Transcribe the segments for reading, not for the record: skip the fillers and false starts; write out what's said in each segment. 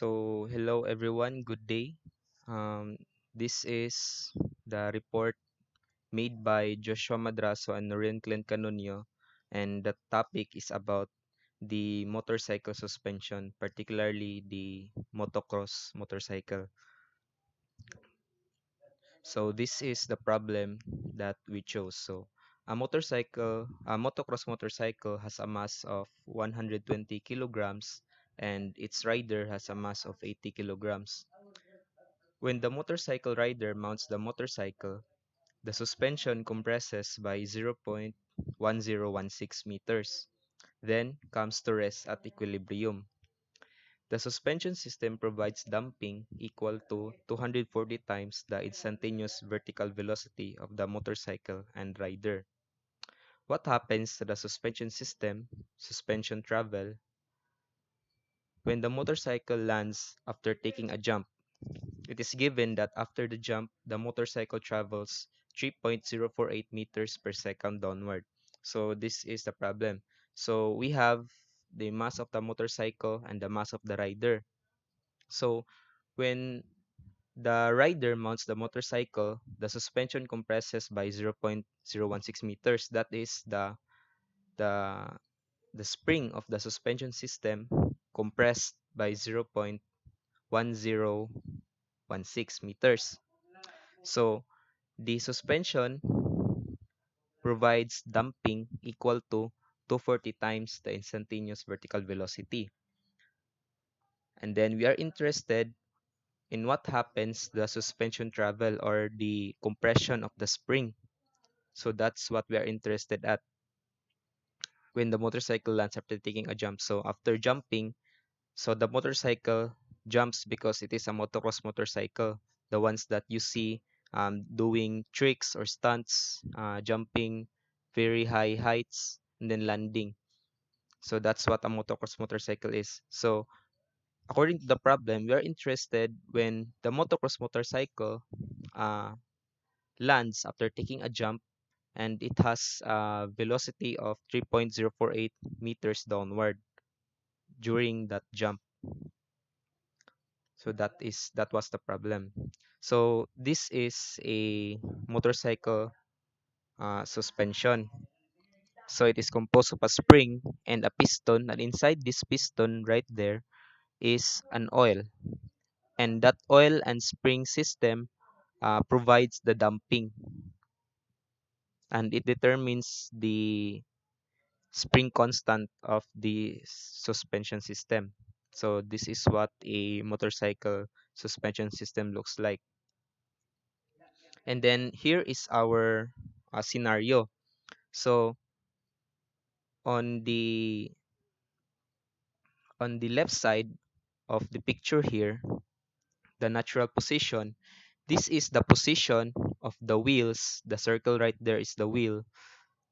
Hello everyone, good day. Um, this is the report made by Joshua Madrazo and Noreen Klent Canonio, and the topic is about the motorcycle suspension, particularly the motocross motorcycle. So this is the problem that we chose. A motocross motorcycle has a mass of 120 kilograms and its rider has a mass of 80 kilograms. When the motorcycle rider mounts the motorcycle, the suspension compresses by 0.1016 meters, then comes to rest at equilibrium. The suspension system provides damping equal to 240 times the instantaneous vertical velocity of the motorcycle and rider. What happens to the suspension system, suspension travel, when the motorcycle lands after taking a jump? It is given that after the jump, the motorcycle travels 3.048 meters per second downward. So this is the problem. So we have the mass of the motorcycle and the mass of the rider. So when the rider mounts the motorcycle, the suspension compresses by 0.016 meters. That is the the spring of the suspension system compressed by 0.1016 meters. So the suspension provides damping equal to 240 times the instantaneous vertical velocity. And then we are interested in what happens the suspension travel or the compression of the spring. So that's what we are interested at when the motorcycle lands after taking a jump. So after jumping, so the motorcycle jumps because it is a motocross motorcycle. The ones that you see doing tricks or stunts, jumping very high heights and then landing. So that's what a motocross motorcycle is. So according to the problem, we are interested when the motocross motorcycle uh, lands after taking a jump and it has a velocity of 3.048 meters downward during that jump. So that was the problem. So this is a motorcycle suspension. So it is composed of a spring and a piston, and inside this piston right there is an oil, and that oil and spring system provides the damping, and it determines the spring constant of the suspension system. So this is what a motorcycle suspension system looks like. And then here is our scenario. So on the on the left side of the picture here, the natural position, this is the position of the wheels. The circle right there is the wheel,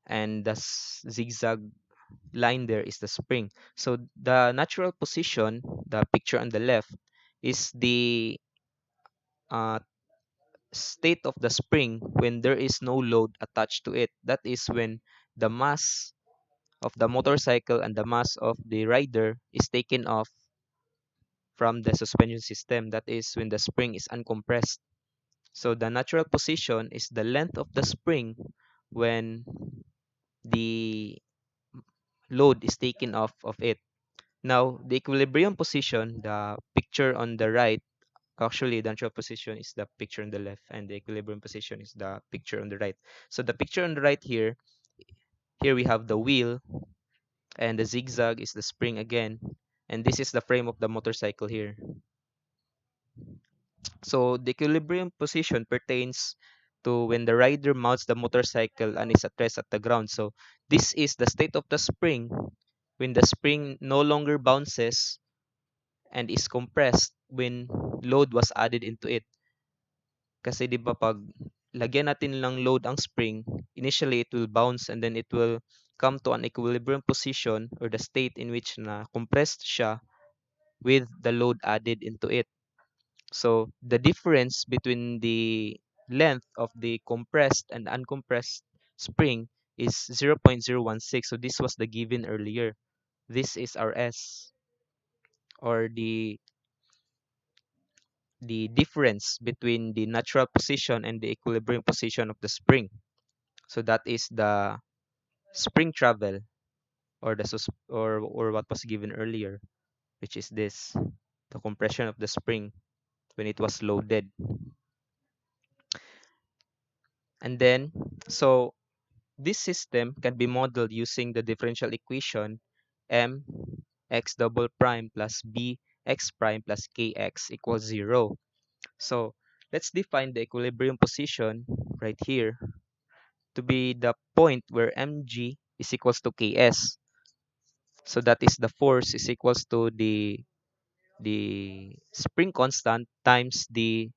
and the zigzag line there is the spring. So the natural position, the picture on the left, is the uh, state of the spring when there is no load attached to it. That is when the mass of the motorcycle and the mass of the rider is taken off from the suspension system. That is when the spring is uncompressed. So the natural position is the length of the spring when the load is taken off of it. Now, the equilibrium position, the picture on the right, actually the natural position is the picture on the left, and the equilibrium position is the picture on the right. So the picture on the right here we have the wheel, and the zigzag is the spring again, and this is the frame of the motorcycle here. So the equilibrium position pertains to when the rider mounts the motorcycle and is at rest at the ground. So this is the state of the spring when the spring no longer bounces and is compressed when load was added into it. Kasi 'di ba pag lagyan natin lang load ang spring, initially it will bounce and then it will come to an equilibrium position or the state in which na compressed siya with the load added into it. So the difference between the length of the compressed and uncompressed spring is 0.016. So this was the given earlier. This is our S, or the the difference between the natural position and the equilibrium position of the spring. So that is the spring travel, or or what was given earlier, which is this, the compression of the spring when it was loaded. And then, so this system can be modeled using the differential equation m x double prime plus b x prime plus kx equals 0. So let's define the equilibrium position right here to be the point where mg is equals to ks. So that is the force is equals to the spring constant times the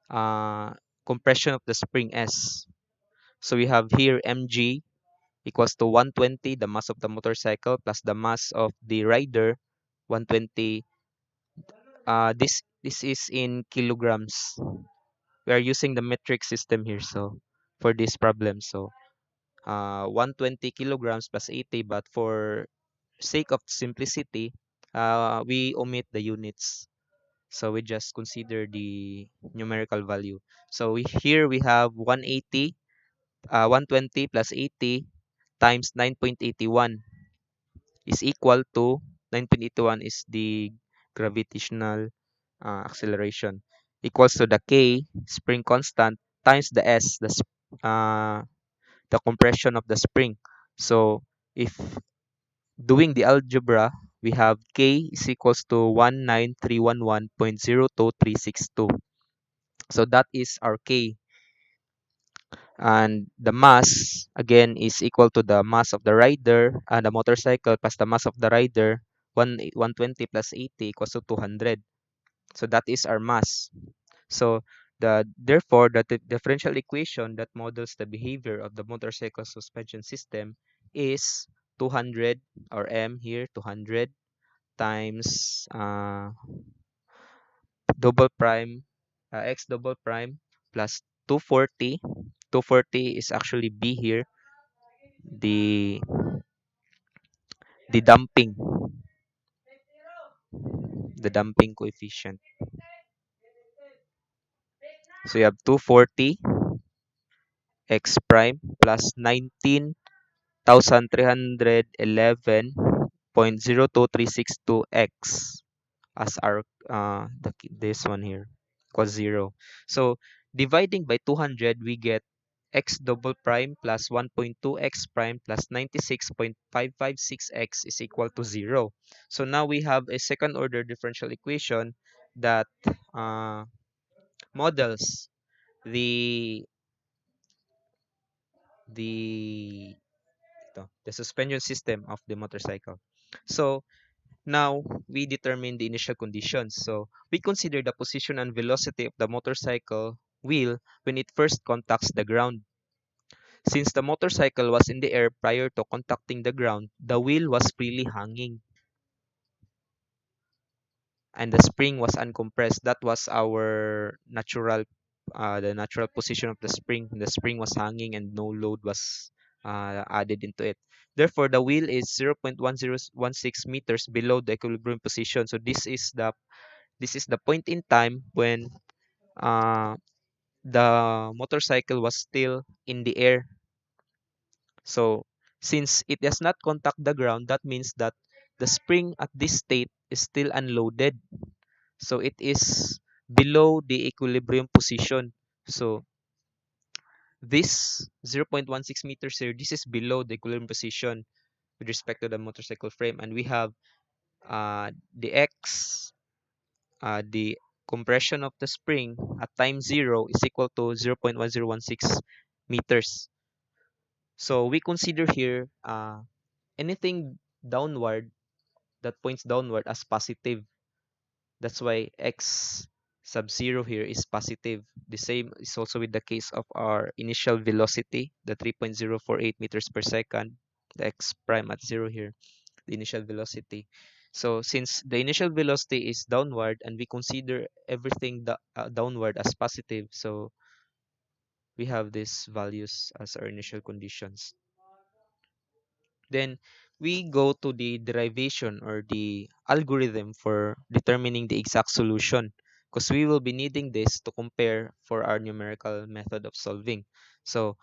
uh, compression of the spring s. So we have here mg equals to 120, the mass of the motorcycle, plus the mass of the rider, 120. This is in kilograms. We are using the metric system here, so for this problem, so 120 kilograms plus 80, but for sake of simplicity, we omit the units. So we just consider the numerical value. So here we have 180, 120 plus 80 times 9.81 is equal to 9.81 is the gravitational acceleration, equals to the k spring constant times the s, uh, the compression of the spring. So if doing the algebra, we have k is equals to 19311.02362. So that is our k. And the mass again is equal to the mass of the rider and the motorcycle plus the mass of the rider, 120 plus 80 equals to 200. So that is our mass. So therefore the differential equation that models the behavior of the motorcycle suspension system is 200, or m here, 200 times double prime, x double prime plus 240. 240 is actually b here, the the damping the damping coefficient. So you have 240 x prime plus 19,311.02362 x as our this one here equals 0. So dividing by 200, we get x double prime plus 1.2 x prime plus 96.556 x is equal to 0. So now we have a second order differential equation that uh, models the the the suspension system of the motorcycle. So now we determine the initial conditions. So we consider the position and velocity of the motorcycle wheel when it first contacts the ground. Since the motorcycle was in the air prior to contacting the ground, the wheel was freely hanging and the spring was uncompressed. That was our natural, the natural position of the spring. The spring was hanging and no load was added into it. Therefore, the wheel is 0.1016 meters below the equilibrium position. So this is the point in time when uh, the motorcycle was still in the air. So since it does not contact the ground, that means that the spring at this state is still unloaded. So it is below the equilibrium position. So this 0.16 meters here, this is below the equilibrium position with respect to the motorcycle frame. And we have the x, the compression of the spring at time 0 is equal to 0.1016 meters. So we consider here anything downward that points downward as positive. That's why x sub 0 here is positive. The same is also with the case of our initial velocity, the 3.048 meters per second, the x prime at 0 here, the initial velocity. So since the initial velocity is downward and we consider everything downward as positive, so we have these values as our initial conditions. Then we go to the derivation or the algorithm for determining the exact solution. because we will be needing this to compare for our numerical method of solving. So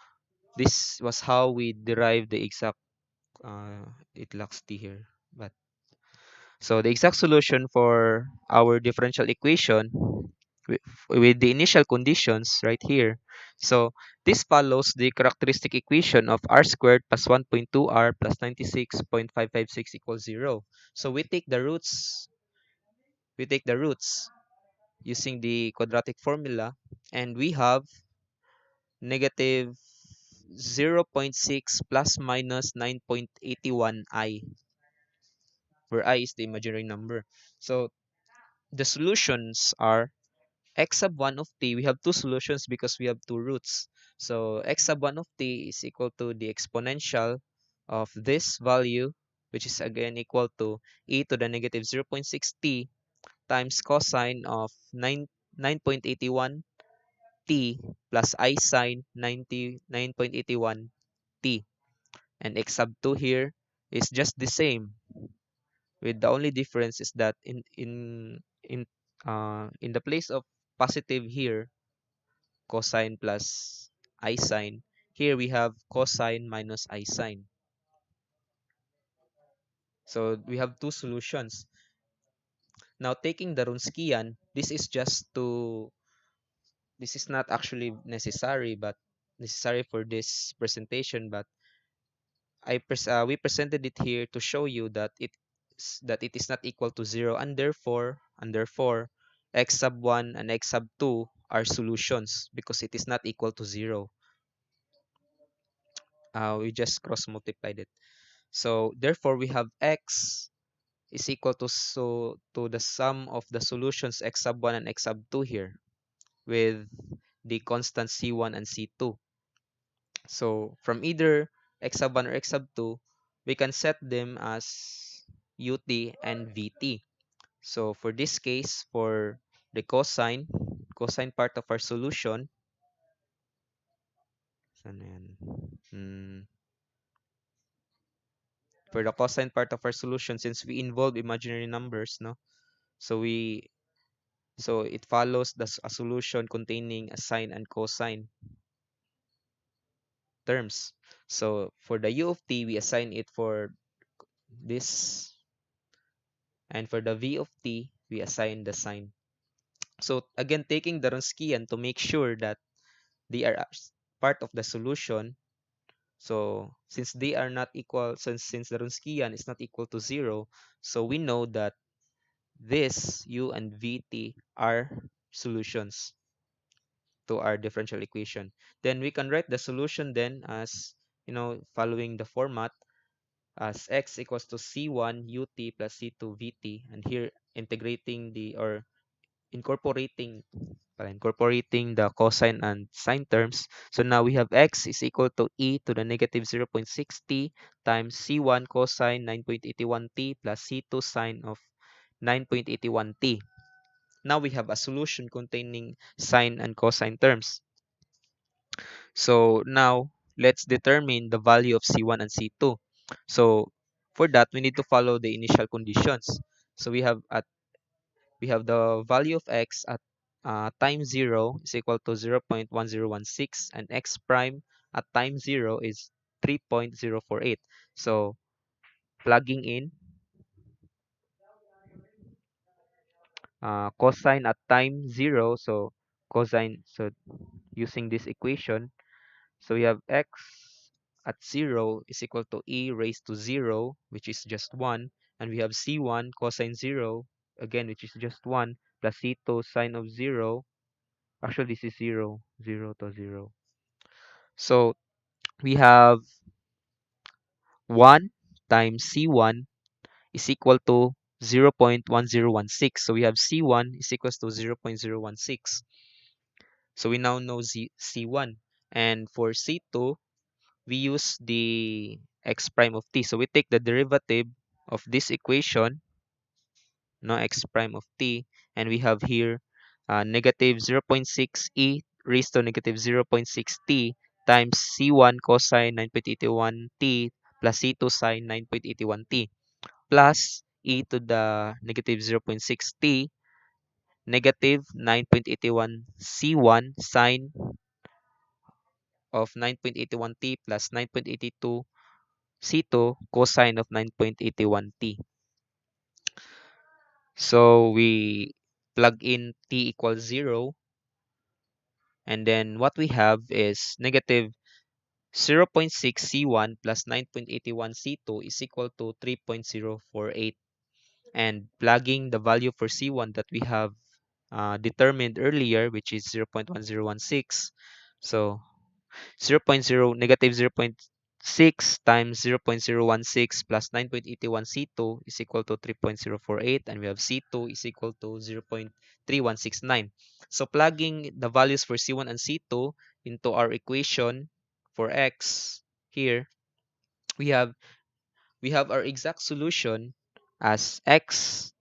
this was how we derived the exact, it lacks t here, but so the exact solution for our differential equation with, with the initial conditions right here. So this follows the characteristic equation of r squared plus 1.2r plus 96.556 equals 0. So we take the roots using the quadratic formula, and we have negative 0.6 plus minus 9.81 I, where I is the imaginary number. So the solutions are x sub 1 of t. We have two solutions because we have two roots. So x sub 1 of t is equal to the exponential of this value, which is again equal to e to the negative 0.6t times cosine of 9.81 t plus I sine 99.81 t. And x sub 2 here is just the same, with the only difference is that in the place of positive here, cosine plus I sine, here we have cosine minus I sine. So we have two solutions. Now taking the Wronskian, this is not actually necessary, but necessary for this presentation, but we presented it here to show you that it is not equal to 0, and therefore x sub 1 and x sub 2 are solutions because it is not equal to 0. We just cross multiplied it. So therefore we have x is equal to the sum of the solutions x sub 1 and x sub 2 here with the constant c1 and c2. So from either x sub 1 or x sub 2, we can set them as ut and vt. So for this case, for the cosine part of our solution, saan na yan? For the cosine part of our solution, since we involve imaginary numbers, no, so it follows a solution containing a sine and cosine terms. So for the u of t, we assign it for this, and for the v of t, we assign the sine. So again, taking the Wronskian to make sure that they are part of the solution. So since they are not equal, since the Wronskian is not equal to 0, so we know that this u and vt are solutions to our differential equation. Then we can write the solution then as, following the format as x equals to c1 ut plus c2 vt, and here integrating incorporating the cosine and sine terms. So now we have x is equal to e to the negative 0.6t times c1 cosine 9.81t plus c2 sine of 9.81t. Now we have a solution containing sine and cosine terms. So now let's determine the value of c1 and c2. So for that, we need to follow the initial conditions. So we have the value of x at time 0 is equal to 0.1016, and x prime at time 0 is 3.048. So plugging in cosine at time 0, so using this equation, so we have x at 0 is equal to e raised to 0, which is just 1, and we have c1 cosine 0, again, which is just 1, plus c2 sine of 0. Actually, this is 0, 0 to 0. So we have 1 times C1 is equal to 0.1016. So we have C1 is equals to 0.016. So we now know C1. And for C2, we use the x prime of t. So we take the derivative of this equation, no, x prime of t, and we have here negative 0.6 e raised to negative 0.6 t times c1 cosine 9.81 t plus c2 sine 9.81 t plus e to the negative 0.6 t negative 9.81 C1 sine of 9.81t plus 9.82 C2 cosine of 9.81t. So we plug in t equals 0, and then what we have is negative 0.6 C1 plus 9.81 C2 is equal to 3.048. And plugging the value for C1 that we have determined earlier, which is 0.1016. So negative 0.6 times 0.016 plus 9.81 C2 is equal to 3.048, and we have C2 is equal to 0.3169. So plugging the values for C1 and C2 into our equation for x here, we have our exact solution as x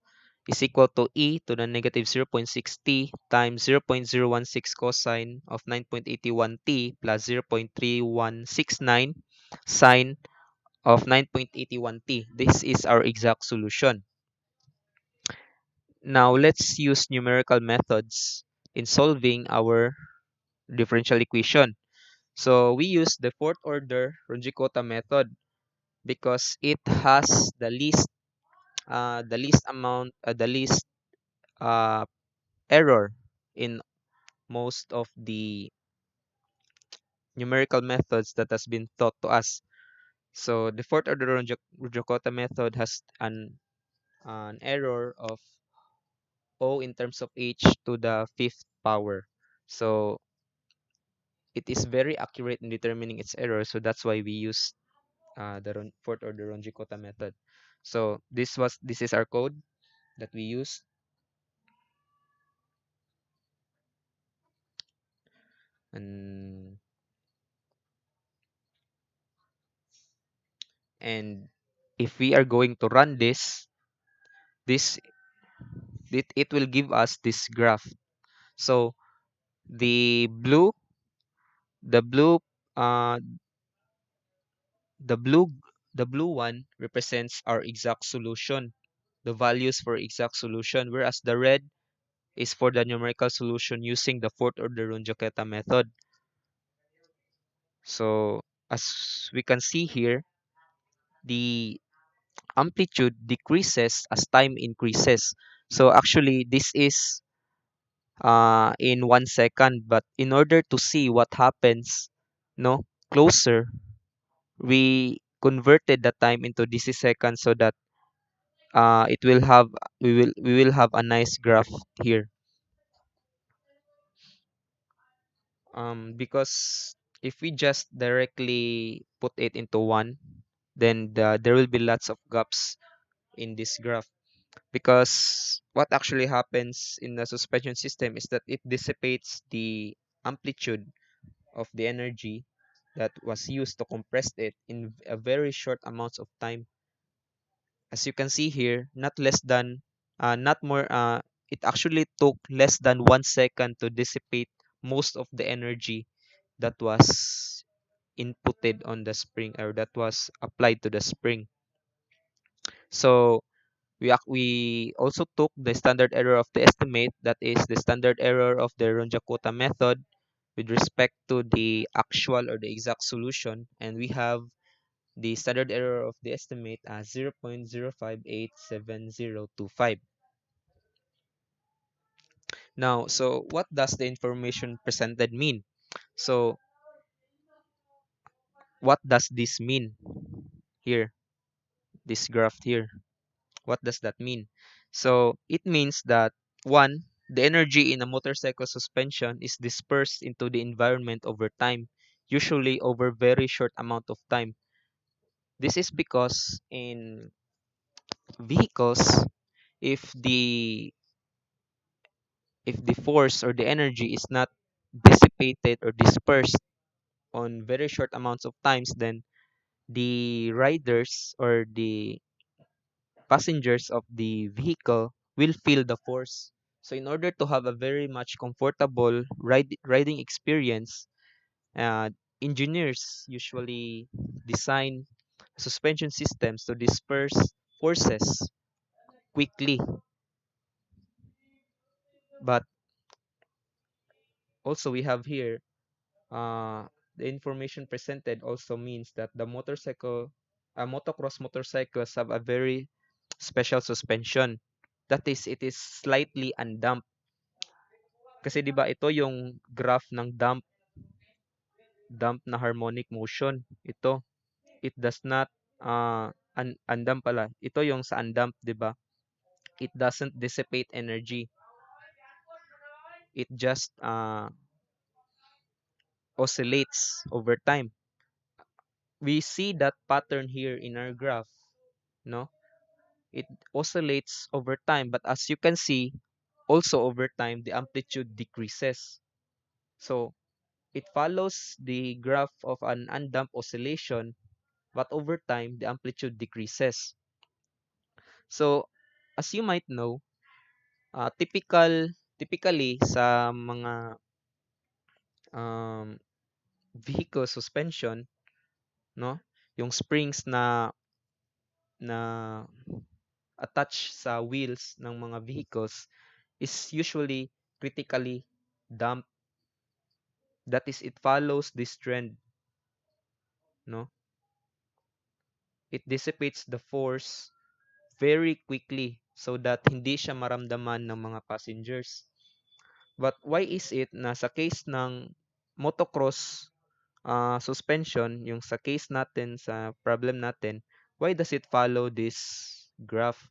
is equal to e to the negative 0.6t times 0.016 cosine of 9.81t plus 0.3169 sine of 9.81t. This is our exact solution. Now let's use numerical methods in solving our differential equation. So we use the fourth order Runge-Kutta method because it has the least uh, error in most of the numerical methods that has been taught to us. So the fourth order Runge-Kutta method has an error of O in terms of h to the fifth power. So it is very accurate in determining its error. So that's why we use the fourth order Runge-Kutta method. So this is our code that we use, and and if we are going to run this it will give us this graph. So the blue the blue uh the blue the blue one represents our exact solution, the values for exact solution, whereas the red is for the numerical solution using the fourth order Runge-Kutta method. So as we can see here, the amplitude decreases as time increases. So actually this is in 1 second, but in order to see what happens no closer, we converted the time into DC seconds so that it will have we will have a nice graph here, because if we just directly put it into one, then there will be lots of gaps in this graph, because what actually happens in the suspension system is that it dissipates the amplitude of the energy that was used to compress it in a very short amounts of time. As you can see here, not less than not more it actually took less than 1 second to dissipate most of the energy that was inputted on the spring, or that was applied to the spring. So we also took the standard error of the estimate, that is the standard error of the Runge-Kutta method with respect to the actual or the exact solution, and we have the standard error of the estimate as 0.0587025. Now, so what does the information presented mean? So what does this mean here, this graph here? What does that mean? So it means that, one, the energy in a motorcycle suspension is dispersed into the environment over time, usually over very short amount of time. This is because in vehicles, if the force or the energy is not dissipated or dispersed on very short amounts of times, then the riders or the passengers of the vehicle will feel the force. So in order to have a very much comfortable riding experience, uh, engineers usually design suspension systems to disperse forces quickly. But also we have here, uh, the information presented also means that the motocross motorcycles have a very special suspension. That is, it is slightly undamped. Kasi 'di ba ito yung graph ng damp na harmonic motion. Ito, it does not undamp pala. Ito yung sa undamp, 'di ba? It doesn't dissipate energy. It just oscillates over time. We see that pattern here in our graph, no? It oscillates over time, but as you can see, also over time the amplitude decreases. So it follows the graph of an undamped oscillation, but over time the amplitude decreases. So as you might know, typically sa mga um, vehicle suspension, no, yung springs na attach sa wheels ng mga vehicles is usually critically damped. That is, it follows this trend, no? It dissipates the force very quickly so that hindi siya maramdaman ng mga passengers. But why is it na sa case ng motocross suspension, yung sa case natin, sa problem natin, why does it follow this graph?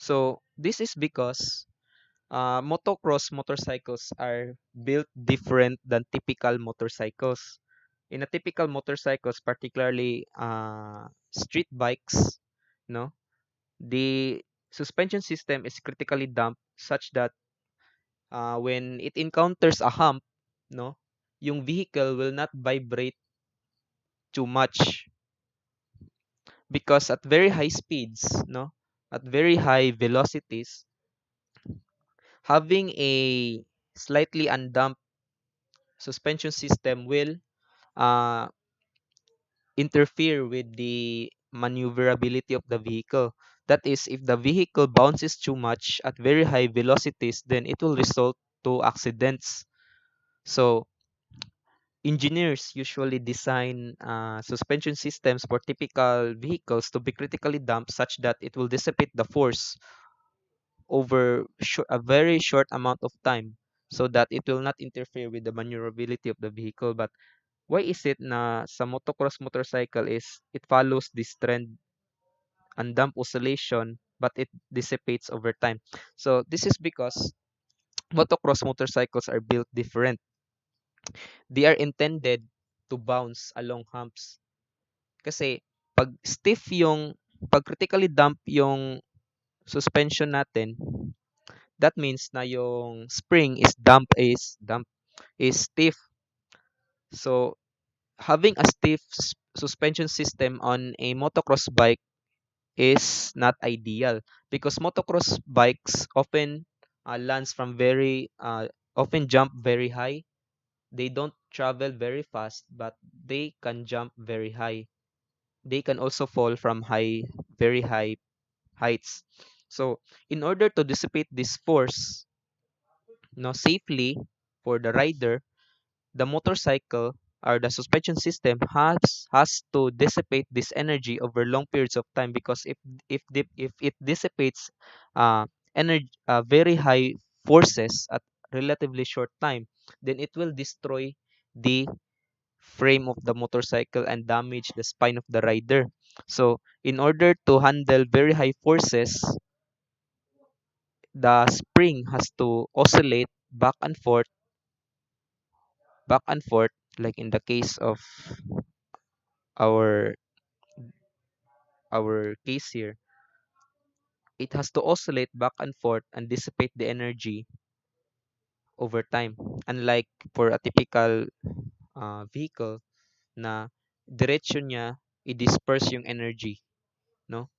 So, this is because motocross motorcycles are built different than typical motorcycles. In a typical motorcycles, particularly street bikes, no, the suspension system is critically damped such that when it encounters a hump, no, yung vehicle will not vibrate too much because at very high speeds, no, at very high velocities, having a slightly undamped suspension system will uh, interfere with the maneuverability of the vehicle. That is, if the vehicle bounces too much at very high velocities, then it will result to accidents. So, engineers usually design suspension systems for typical vehicles to be critically damped such that it will dissipate the force over a very short amount of time so that it will not interfere with the maneuverability of the vehicle. But why is it na sa motocross motorcycle is it follows this trend and damp oscillation but it dissipates over time? So this is because motocross motorcycles are built different. They are intended to bounce along humps. Kasi pag critically damp yung suspension natin, that means na yung spring is stiff. So having a stiff suspension system on a motocross bike is not ideal because motocross bikes often lands from very often jump very high. They don't travel very fast, but they can jump very high. They can also fall from very high heights. So, in order to dissipate this force, no, safely for the rider, the motorcycle or the suspension system has to dissipate this energy over long periods of time because if it dissipates energy very high forces at relatively short time, then it will destroy the frame of the motorcycle and damage the spine of the rider. So in order to handle very high forces, the spring has to oscillate back and forth, like in the case of our our case here. It has to oscillate back and forth and dissipate the energy over time, unlike for a typical vehicle na diretso niya i-disperse yung energy, no?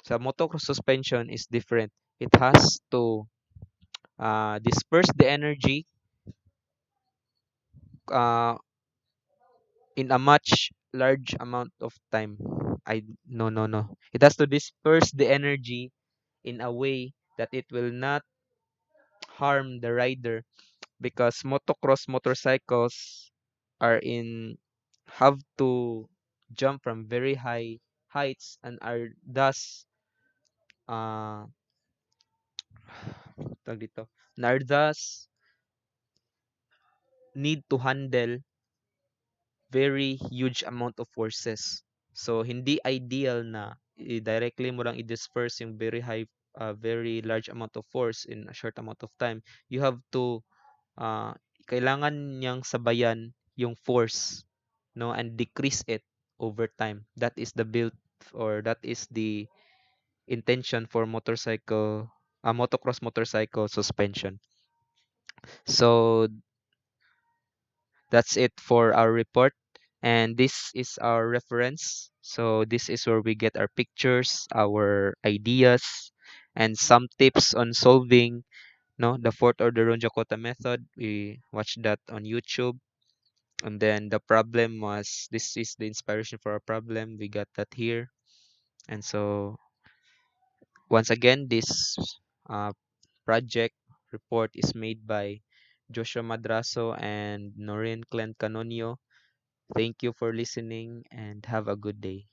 Sa motocross suspension is different. It has to disperse the energy uh, in a much large amount of time. I no no no. It has to disperse the energy in a way that it will not harm the rider because motocross motorcycles are in have to jump from very high heights and are thus uh tawag dito, and are thus need to handle very huge amount of forces. So hindi ideal na directly mo lang i-disperse yung very high very large amount of force in a short amount of time. You have to uh, kailangan niyang sabayan yung force, no, and decrease it over time. That is the build, or that is the intention for motocross motorcycle suspension. So that's it for our report. And this is our reference. So this is where we get our pictures, our ideas, and some tips on solving no the fourth order Ronja-Kota method. We watched that on YouTube. And then the problem was, this is the inspiration for our problem. We got that here. And so once again, this uh, project report is made by Joshua Madrazo and Noreen Klent Canonio. Thank you for listening and have a good day.